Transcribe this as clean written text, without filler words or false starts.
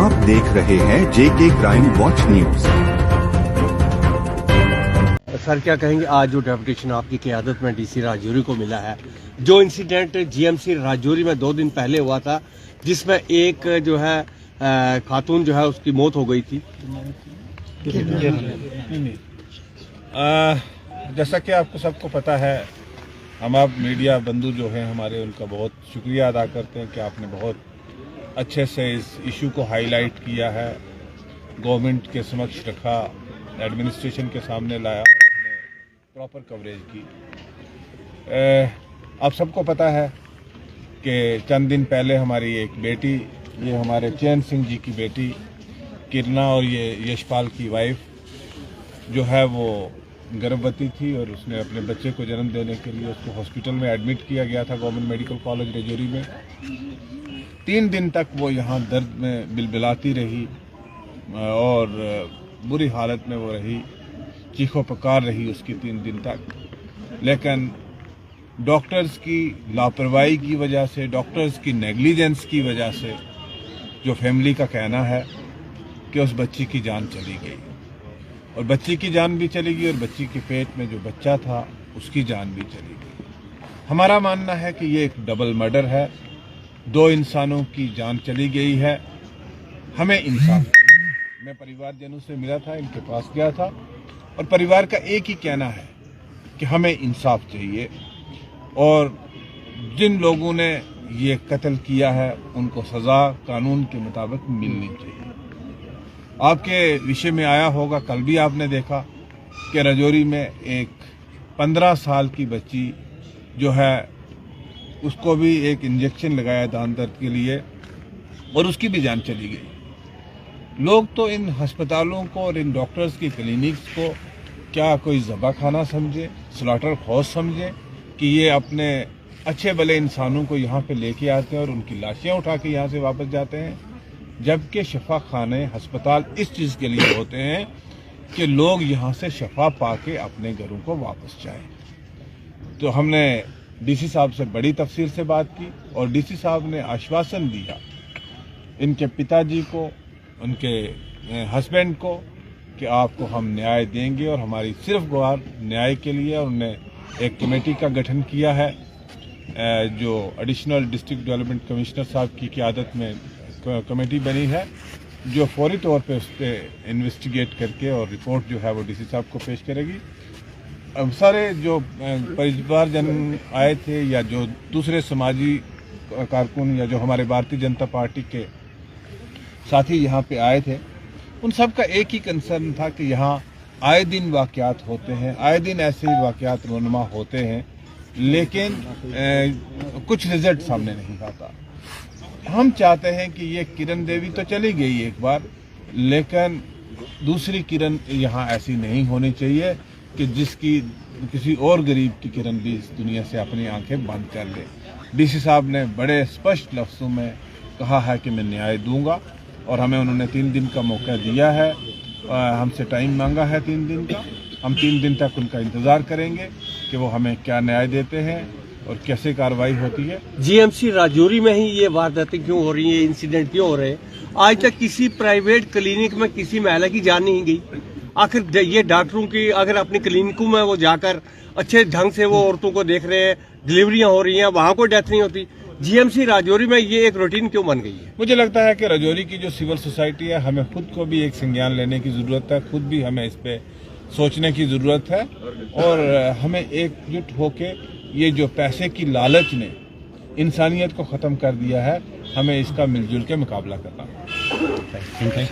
आप देख रहे हैं JK crime watch news. Sir क्या कहेंगे, आज जो डेपुटेशन आपकी क़यादत में DC राजौरी को मिला है, जो इंसिडेंट GMC राजौरी में 2 दिन पहले हुआ था जिसमें एक जो है खातून जो है उसकी मौत हो गई थी। जैसा कि आपको सबको पता है, हम आप मीडिया बंधु जो हैं हमारे, उनका बहुत शुक्रिया अदा करते हैं कि आपने बहुत अच्छे से इस इशू को हाईलाइट किया है, गवर्नमेंट के समक्ष रखा, एडमिनिस्ट्रेशन के सामने लाया, आपने प्रॉपर कवरेज की। आप सबको पता है कि चंद दिन पहले हमारी एक बेटी, ये हमारे चैन सिंह जी की बेटी किरना और ये यशपाल की वाइफ जो है वो गर्भवती थी और उसने अपने बच्चे को जन्म देने के लिए उसको हॉस्पिटल में एडमिट किया गया था गवर्नमेंट मेडिकल कॉलेज राजौरी में। 3 दिन तक वो यहाँ दर्द में बिलबिलाती रही और बुरी हालत में वो रही, चीखों पुकार रही उसकी 3 दिन तक। लेकिन डॉक्टर्स की लापरवाही की वजह से, डॉक्टर्स की नेग्लिजेंस की वजह से, जो फैमिली का कहना है कि उस बच्ची की जान चली गई, और बच्ची की जान भी चली गई और बच्ची के पेट में जो बच्चा था उसकी जान भी चली गई। हमारा मानना है कि ये एक डबल मर्डर है, 2 इंसानों की जान चली गई है, हमें इंसाफ चाहिए। मैं परिवारजनों से मिला था, इनके पास गया था और परिवार का एक ही कहना है कि हमें इंसाफ चाहिए और जिन लोगों ने ये कत्ल किया है उनको सज़ा कानून के मुताबिक मिलनी चाहिए। आपके विषय में आया होगा, कल भी आपने देखा कि राजौरी में एक 15 साल की बच्ची जो है उसको भी एक इंजेक्शन लगाया दांत दर्द के लिए और उसकी भी जान चली गई। लोग तो इन अस्पतालों को और इन डॉक्टर्स की क्लिनिक्स को क्या कोई ज़बा खाना समझे, स्लॉटर हाउस समझे कि ये अपने अच्छे भले इंसानों को यहाँ पे लेके आते हैं और उनकी लाशें उठा के यहाँ से वापस जाते हैं, जबकि शफा खाने अस्पताल इस चीज़ के लिए होते हैं कि लोग यहाँ से शफा पाके अपने घरों को वापस जाएं। तो हमने DC साहब से बड़ी तफसील से बात की और DC साहब ने आश्वासन दिया इनके पिताजी को, उनके हस्बैंड को कि आपको हम न्याय देंगे और हमारी सिर्फ गुहार न्याय के लिए। और उन्होंने एक कमेटी का गठन किया है जो एडिशनल डिस्ट्रिक्ट डेवलपमेंट कमिश्नर साहब की क़यादत में कमेटी बनी है, जो फौरी तौर पे उस पर इन्वेस्टिगेट करके और रिपोर्ट जो है वो DC साहब को पेश करेगी। अब सारे जो परिवारजन आए थे या जो दूसरे समाजी कारकुन या जो हमारे भारतीय जनता पार्टी के साथी यहाँ पे आए थे, उन सब का एक ही कंसर्न था कि यहाँ आए दिन वाक़यात होते हैं, आए दिन ऐसे वाक़यात रोनमा होते हैं, लेकिन कुछ रिजल्ट सामने नहीं आता। हम चाहते हैं कि ये किरण देवी तो चली गई एक बार, लेकिन दूसरी किरण यहाँ ऐसी नहीं होनी चाहिए कि जिसकी किसी और गरीब की किरण भी इस दुनिया से अपनी आंखें बंद कर ले। DC साहब ने बड़े स्पष्ट लफ्ज़ों में कहा है कि मैं न्याय दूंगा और हमें उन्होंने 3 दिन का मौका दिया है, हमसे टाइम मांगा है 3 दिन का। हम 3 दिन तक उनका इंतज़ार करेंगे कि वो हमें क्या न्याय देते हैं और कैसे कार्रवाई होती है। GMC राजौरी में ही ये वारदातें क्यों हो रही हैं, इंसिडेंट क्यों हो रहे हैं? आज तक किसी प्राइवेट क्लिनिक में किसी महिला की जान नहीं गई। आखिर ये डॉक्टरों की अगर अपनी क्लिनिकों में वो जाकर अच्छे ढंग से वो औरतों को देख रहे हैं, डिलीवरियां हो रही हैं, वहां कोई डेथ नहीं होती, GMC राजौरी में ये एक रूटीन क्यों बन गई है? मुझे लगता है कि राजौरी की जो सिविल सोसाइटी है, हमें खुद को भी एक संज्ञान लेने की ज़रूरत है, खुद भी हमें इस पे सोचने की ज़रूरत है और हमें एकजुट होके ये जो पैसे की लालच ने इंसानियत को ख़त्म कर दिया है, हमें इसका मिलजुल के मुकाबला करना है।